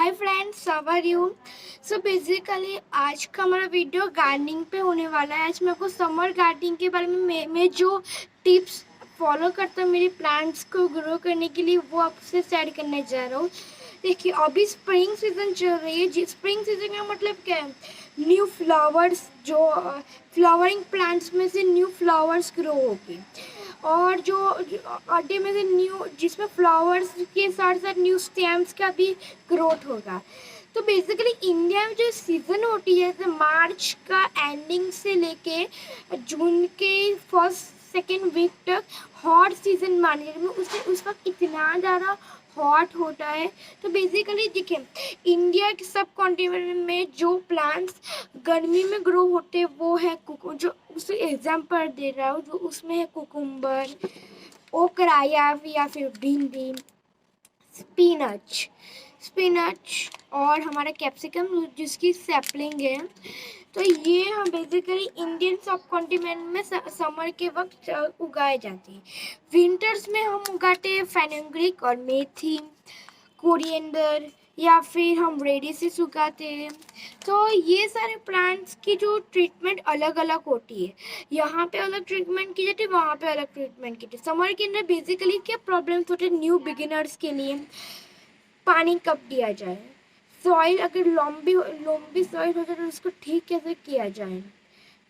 Hi friends, how are you. So basically आज का हमारा वीडियो गार्डनिंग पे होने वाला है। आज मैं आपको समर गार्डनिंग के बारे में मैं जो टिप्स फॉलो करता हूँ मेरे प्लांट्स को ग्रो करने के लिए, वो आपसे शेयर करने जा रहा हूँ। देखिए, अभी स्प्रिंग सीजन चल रही है। स्प्रिंग सीजन का मतलब क्या है? न्यू फ्लावर्स, जो फ्लावरिंग प्लांट्स में से न्यू फ्लावर्स ग्रो होगी, और जो अड्डे में से न्यू, जिसमें फ्लावर्स के साथ साथ न्यू स्टेम्स का भी ग्रोथ होगा। तो बेसिकली इंडिया में जो सीज़न होती है, जैसे मार्च का एंडिंग से लेके जून के फर्स्ट सेकेंड वीक तक हॉट सीज़न मानी जाती है। उससे उस वक्त इतना ज़्यादा हॉट होता है। तो बेसिकली देखिए, इंडिया के सब कॉन्टिनेंट में जो प्लांट्स गर्मी में ग्रो होते हैं वो है जो उसे एग्जाम्पल दे रहा हूँ, जो उसमें है कुकुम्बर, ओकरा या फिर भिंडी, स्पिनच स्पिनच और हमारा कैप्सिकम जिसकी सैपलिंग है। तो ये हम बेसिकली इंडियन सब कॉन्टिनेंट में समर के वक्त उगाए जाते हैं। विंटर्स में हम उगाते हैं फेनुग्रीक और मेथी, कोरिएंडर, या फिर हम रेडिसेस उगाते हैं। तो ये सारे प्लांट्स की जो ट्रीटमेंट अलग अलग होती है, यहाँ पे अलग ट्रीटमेंट की जाती है, वहाँ पे अलग ट्रीटमेंट की जाती है। समर के अंदर बेसिकली क्या प्रॉब्लम्स होते हैं न्यू बिगिनर्स के लिए? पानी कब दिया जाए, सॉइल अगर लॉम्बी सॉइल हो जाए तो उसको ठीक कैसे किया जाए,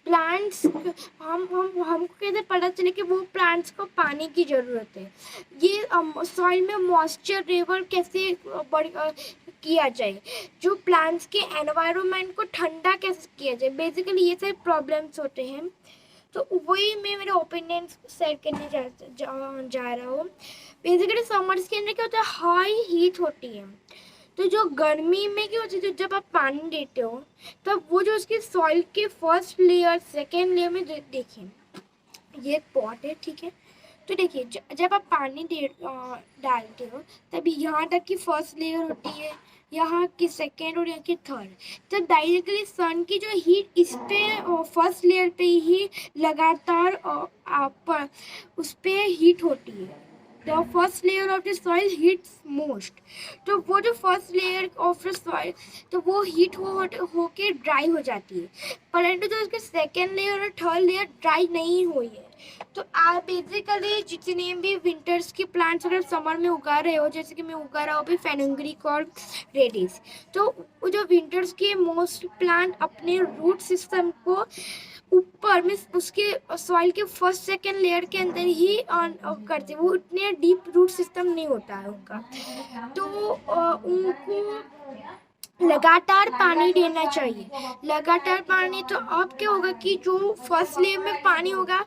प्लांट्स हमको कैसे पता चले कि वो प्लांट्स को पानी की ज़रूरत है, ये सॉइल में मॉइस्चर लेवल कैसे किया जाए, जो प्लांट्स के एनवायरनमेंट को ठंडा कैसे किया जाए। बेसिकली ये सारे प्रॉब्लम्स होते हैं। तो वही मैं मेरे ओपिनियन शेयर करने जा रहा हूँ। बेसिकली समर्स के अंदर क्या होता है, हाई हीट होती है। तो जो गर्मी में क्या होती है, जब आप पानी देते हो तब वो जो उसकी सॉइल के फर्स्ट लेयर सेकेंड लेयर में देखिए, ये एक पॉट है, ठीक है। तो देखिए, जब आप पानी डालते हो तब यहाँ तक की फर्स्ट लेयर होती है, यहाँ की सेकेंड और यहाँ की थर्ड। तब डायरेक्टली सन की जो हीट इस पे फर्स्ट लेयर पे ही लगातार आप उस पे हीट होती है। The first layer of the soil heats most. तो वो जो first layer of the soil, तो वो हीट हो के ड्राई हो जाती है, परंतु जो उसके सेकेंड लेयर और थर्ड लेयर ड्राई नहीं हुई है। तो आप बेसिकली जितने भी विंटर्स के प्लांट्स अगर समर में उगा रहे हो, जैसे कि मैं उगा रहा हूँ अभी फेनुग्रीक और रेडिस, तो वो जो विंटर्स के मोस्ट प्लांट अपने रूट सिस्टम को ऊपर में उसके सॉइल के फर्स्ट सेकेंड लेयर के अंदर ही करते, वो उतने डीप रूट सिस्टम नहीं होता है उनका। तो उनको लगातार पानी देना चाहिए, लगातार पानी। तो अब क्या होगा कि जो फर्स्ट लेयर में पानी होगा,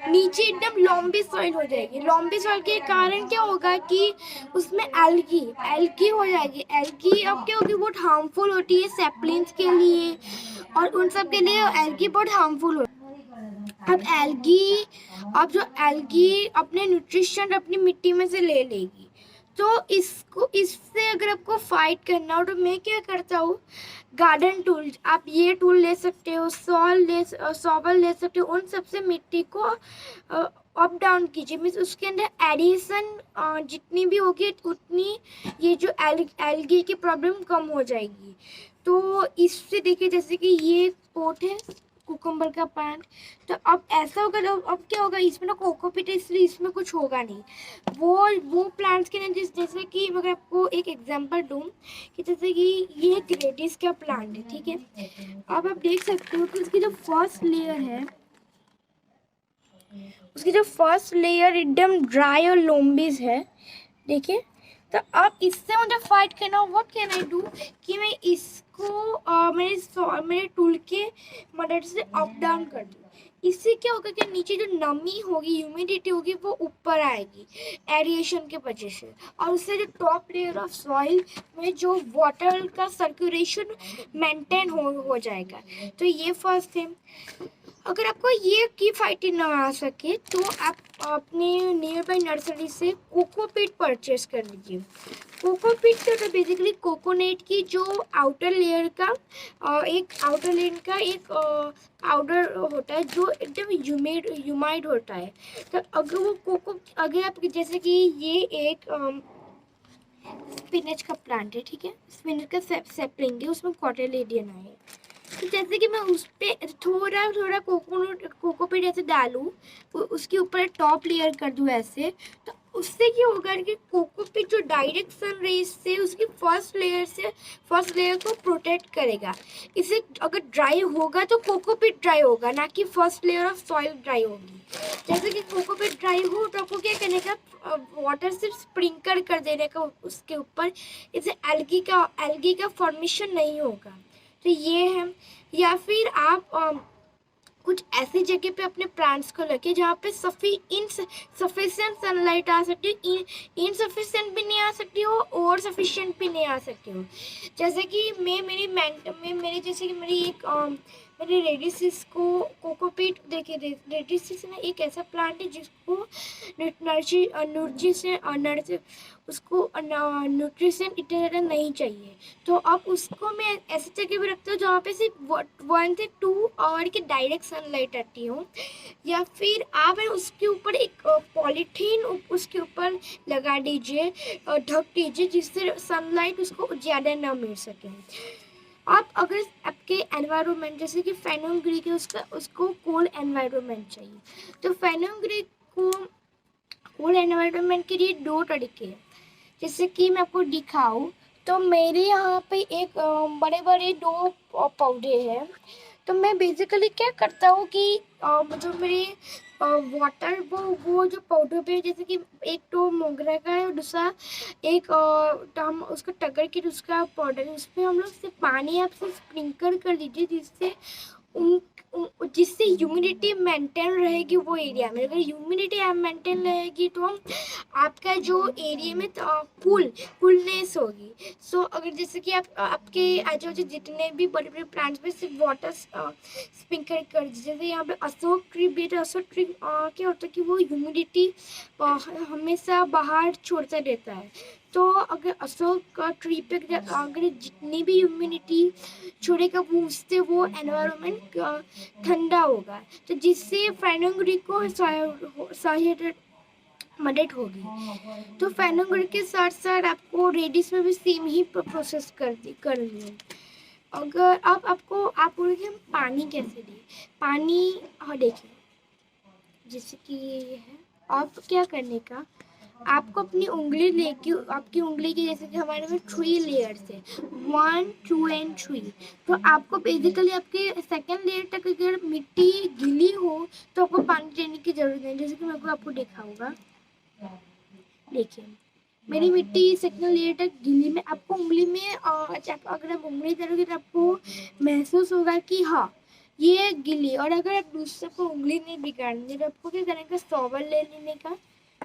नीचे एकदम लॉम्बी सॉइल हो जाएगी। लॉम्बी सॉइल के कारण क्या होगा कि उसमें एल्गी एल्गी हो जाएगी। एल्गी अब क्या होगी, बहुत हार्मफुल होती है सैपलिंग्स के लिए, और उन सब के लिए एल्गी बहुत हार्मफुल होती है। अब जो एल्गी अपने न्यूट्रिशन अपनी मिट्टी में से ले लेगी, तो इससे अगर आपको फाइट करना हो तो मैं क्या करता हूँ, गार्डन टूल, आप ये टूल ले सकते हो, सॉवल ले सकते हो। उन सबसे मिट्टी को अप डाउन कीजिए, मीन्स उसके अंदर एडिशन जितनी भी होगी उतनी ये जो एल्गी की प्रॉब्लम कम हो जाएगी। तो इससे देखिए, जैसे कि ये पोट है कुकुम्बर का प्लांट, तो अब ऐसा होगा, अब क्या होगा, इसमें ना कोकोपीट है इसलिए इसमें कुछ होगा नहीं। वो प्लांट्स के ना, जैसे कि अगर आपको एक एग्जांपल दूँ कि जैसे कि ये एक रेडिस का प्लांट है, ठीक है। अब आप देख सकते हो कि उसकी जो फर्स्ट लेयर है, उसकी जो फर्स्ट लेयर एकदम ड्राई और लोम्बीज है, देखिए। तो अब इससे मुझे फाइट करना, व्हाट कैन आई डू, कि मैं इसको मेरे टूल के मदद से अप डाउन कर दूँ। इससे क्या होगा कि नीचे जो नमी होगी, ह्यूमिडिटी होगी, वो ऊपर आएगी एरिएशन के वजह से, और उससे जो टॉप लेयर ऑफ सॉइल में जो वाटर का सर्कुलेशन मेंटेन हो जाएगा। तो ये फर्स्ट थिंग। अगर आपको ये की फाइटिंग ना आ सके तो आप अपने नियर बाई नर्सरी से कोकोपीट परचेस कर लीजिए। कोकोपीट तो बेसिकली कोकोनट की जो आउटर लेयर का एक पाउडर होता है, जो एकदम ह्यूमाइड होता है। तो अगर वो अगर आप, जैसे कि ये एक स्पिनच का प्लांट है, ठीक है। स्पिनच का सेपलिंग है, उसमें कॉटिलेडोन है। तो जैसे कि मैं उस पर थोड़ा थोड़ा कोकोपीट ऐसे डालूँ, उसके ऊपर टॉप लेयर कर दूँ ऐसे, तो उससे क्या होगा कि कोकोपीट जो डायरेक्ट सन रेज से उसकी फर्स्ट लेयर को प्रोटेक्ट करेगा। इसे अगर ड्राई होगा तो कोकोपीट ड्राई होगा, ना कि first layer of soil dry होगी। जैसे कि कोकोपीट ड्राई हो तो आपको क्या करने का, वाटर से स्प्रिंकल कर देने का उसके ऊपर, इससे एल्गी का फॉर्मेशन नहीं होगा। तो ये है। या फिर आप कुछ ऐसी जगह पे अपने प्लांट्स को रखें जहाँ पे सफिशिएंट सनलाइट आ सकती हो, इनसफिशिएंट भी नहीं आ सकती हो और सफिशिएंट भी नहीं आ सकती हो। जैसे कि मेरी जैसे कि मेरी एक मेरे रेडिसिस को कोकोपीट देखिए, रेडिसिस ना एक ऐसा प्लांट है जिसको उसको न्यूट्रिशन इतना ज़्यादा नहीं चाहिए। तो अब उसको मैं ऐसी जगह पे रखती हूँ जहाँ पे सिर्फ 1 से 2 आवर की डायरेक्ट सनलाइट आती हो। या फिर आप उसके ऊपर एक पॉलीथीन उसके ऊपर लगा दीजिए, ढक दीजिए, जिससे सनलाइट उसको ज़्यादा ना मिल सके। आप अगर आपके एनवायरनमेंट जैसे कि फेनुग्रीक है, उसको कोल्ड एनवायरनमेंट चाहिए। तो फेनुग्रीक को कोल्ड एनवायरनमेंट के लिए 2 तरीके हैं। जैसे कि मैं आपको दिखाऊं तो मेरे यहाँ पे एक बड़े बड़े 2 पौधे हैं। तो मैं बेसिकली क्या करता हूँ कि जो मेरे वाटर वो जो पौधों पे, जैसे कि एक तो मोगरा का है और दूसरा एक तो हम उसको टगर के उसका पौधा है, उस पर हम लोग सिर्फ पानी आप सिर्फ स्प्रिंकल कर दीजिए, जिससे ह्यूमिडिटी मेंटेन रहेगी वो एरिया में। अगर ह्यूमिडिटी मेंटेन रहेगी तो हम आपका जो एरिया में कूलनेस होगी। सो अगर जैसे कि आप आपके आजू बाजू जितने भी बड़े बड़े प्लांट्स में सिर्फ वाटर स्प्रिंकल कर दीजिए। जैसे यहाँ पे अशोक ट्री भी है, अशोक ट्री क्या होता है कि वो ह्यूमिडिटी हमेशा बाहर छोड़ता रहता है। तो अगर अशोक का ट्री पे अगर जितनी भी ह्यूमिडिटी छोड़ेगा वो उससे वो एनवायरनमेंट ठंडा होगा, तो जिससे फेनुग्रीक को सहायता मदद होगी। तो फेनुग्रीक के साथ साथ आपको रेडिस में भी सेम ही प्रोसेस कर लिया। अगर आप बोलोगे हम पानी कैसे दें, पानी, हाँ देखिए जैसे कि ये है, आप क्या करने का, आपको अपनी उंगली लेके, आपकी उंगली की जैसे कि हमारे में 3 लेयर्स है, 1 2 एंड 3। तो आपको बेसिकली आपके सेकेंड लेयर तक अगर मिट्टी गीली हो तो आपको पानी देने की जरूरत नहीं। जैसे कि मैं आपको दिखाऊंगा, देखिए मेरी मिट्टी सेकेंड लेयर तक गीली में, आपको उंगली में अगर आप उंगली करोगे तो आपको महसूस होगा कि हाँ ये गीली। और अगर आप दूसरे को उंगली नहीं बिगाड़नी तो आपको क्या करने का, सॉवर ले लेने का,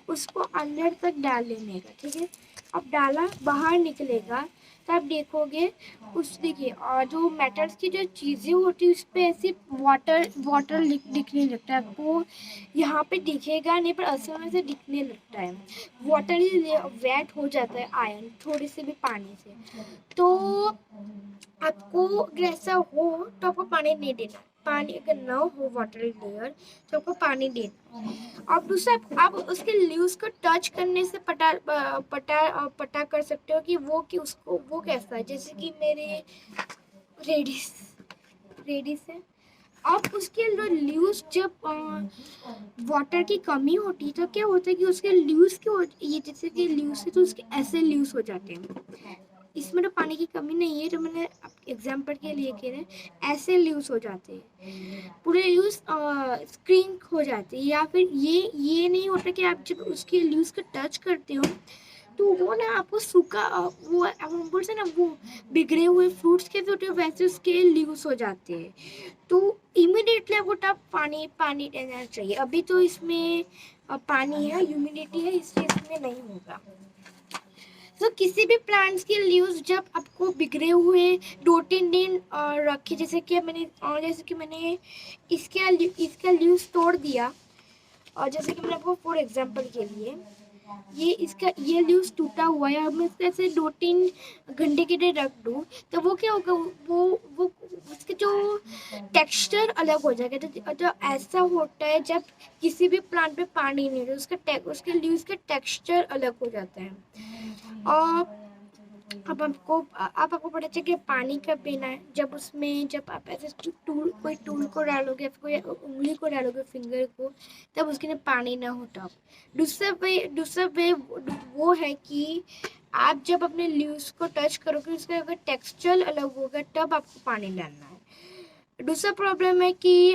उसको अंदर तक डाल लेने का, ठीक है। अब डाला, बाहर निकलेगा तो आप देखोगे उस, देखिए और जो मेटल्स की जो चीज़ें होती है उस पर ऐसे वाटर दिखने लगता है। आपको यहाँ पे दिखेगा नहीं पर असल में से दिखने लगता है। वाटर ही वेट हो जाता है आयन थोड़े से भी पानी से। तो आपको अगर ऐसा हो तो आपको पानी नहीं देना। पानी अगर ना हो वाटर लेयर तो आपको पानी देना। और दूसरा आप उसके लीव्स को टच करने से पता कर सकते हो कि वो कैसा है। जैसे कि मेरे रेडिस है, अब उसके लीव्स जब वाटर की कमी होती है तो क्या होता है कि उसके लीव्स ये जैसे कि लीव्स है तो उसके ऐसे लीव्स हो जाते हैं। इसमें तो पानी की कमी नहीं है, तो मैंने एग्जाम्पल के लिए कह रहे हैं, ऐसे लीव्स हो जाते हैं, पूरे लीव्स स्क्रीन हो जाते हैं। या फिर ये नहीं होता कि आप जब उसके लीव्स को टच करते हो तो वो ना आपको सूखा वो हम बोलते ना वो बिगड़े हुए फ्रूट्स के जो वैसे उसके लीव्स हो जाते हैं। तो इमीडिएटली आपको तब पानी देना चाहिए। अभी तो इसमें पानी है, ह्यूमिडिटी है, इसलिए इसमें नहीं होगा। तो किसी भी प्लांट्स के लीव्स जब आपको बिगड़े हुए 2-3 दिन रखे, जैसे कि मैंने इसका लीव्स तोड़ दिया, और जैसे कि मैंने आपको फॉर एग्जांपल के लिए ये लीव्स टूटा हुआ है, अब मैं इसको ऐसे 2-3 घंटे के लिए रख दूँ तो वो क्या होगा, वो उसके जो टेक्सचर अलग हो जाएगा। तो ऐसा होता है जब किसी भी प्लांट पे पानी नहीं होता, उसके लीव्स के टेक्सचर अलग हो जाता है। और अब आपको पता चले कि पानी कब पीना है, जब आप ऐसे कोई टूल को डालोगे, कोई उंगली को डालोगे, फिंगर को, तब उसके अंदर पानी ना हो तब। दूसरा वे वो है कि आप जब अपने लीव्स को टच करोगे, उसका अगर टेक्सचर अलग होगा तब आपको पानी डालना है। दूसरा प्रॉब्लम है कि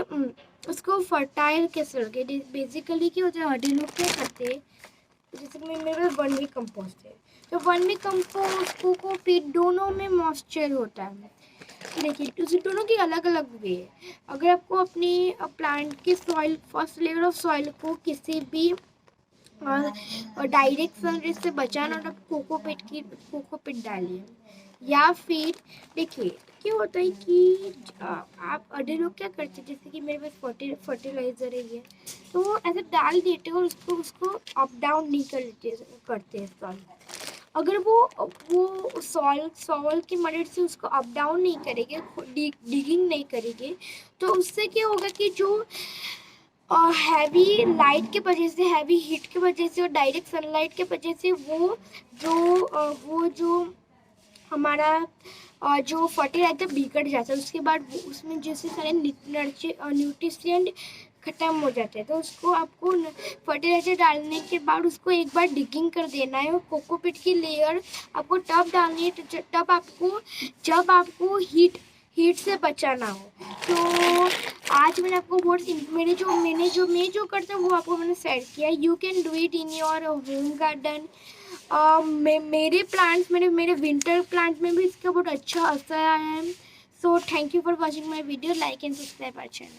उसको फर्टाइल कैसे रखे। बेसिकली क्या होता है, हड्डी लोग क्या करते हैं, जैसे कि मेरे पास वर्मी कंपोस्ट है, तो वर्मी कंपोस्ट कोकोपीट दोनों में मॉइस्चर होता है। देखिए उसे दोनों की अलग अलग वे है। अगर आपको अपनी प्लांट के soil, first layer of soil को किसी भी डायरेक्ट सनरेज से बचाना, तो कोकोपीट डालिए। या फिर देखिए क्या होता है कि आप अडे लोग क्या करते हैं, जैसे कि मेरे पास फर्टिलाइजर है ये, तो वो ऐसे डाल देते हैं और उसको अप डाउन नहीं करते सॉइल। अगर वो सॉइल की मदद से उसको अप डाउन नहीं करेंगे, डिगिंग नहीं करेंगे, तो उससे क्या होगा कि जो हैवी लाइट के वजह से, हैवी हीट की वजह से और डायरेक्ट सनलाइट के वजह से वो जो हमारा जो फर्टिलाइजर बिगड़ जाता है, उसके बाद उसमें जैसे सारे न्यूट्रिशेंट ख़त्म हो जाते हैं। तो उसको आपको फर्टिलाइजर डालने के बाद उसको एक बार डिगिंग कर देना है, और कोकोपीट की लेयर आपको तब डालनी है जब आपको हीट से बचाना हो। तो आज मैंने आपको मैं जो करता हूँ वो आपको मैंने शेयर किया। You can do it in your home garden. मेरे विंटर प्लांट में भी इसका बहुत अच्छा असर आया है। So thank you for watching my video. Like and subscribe our channel.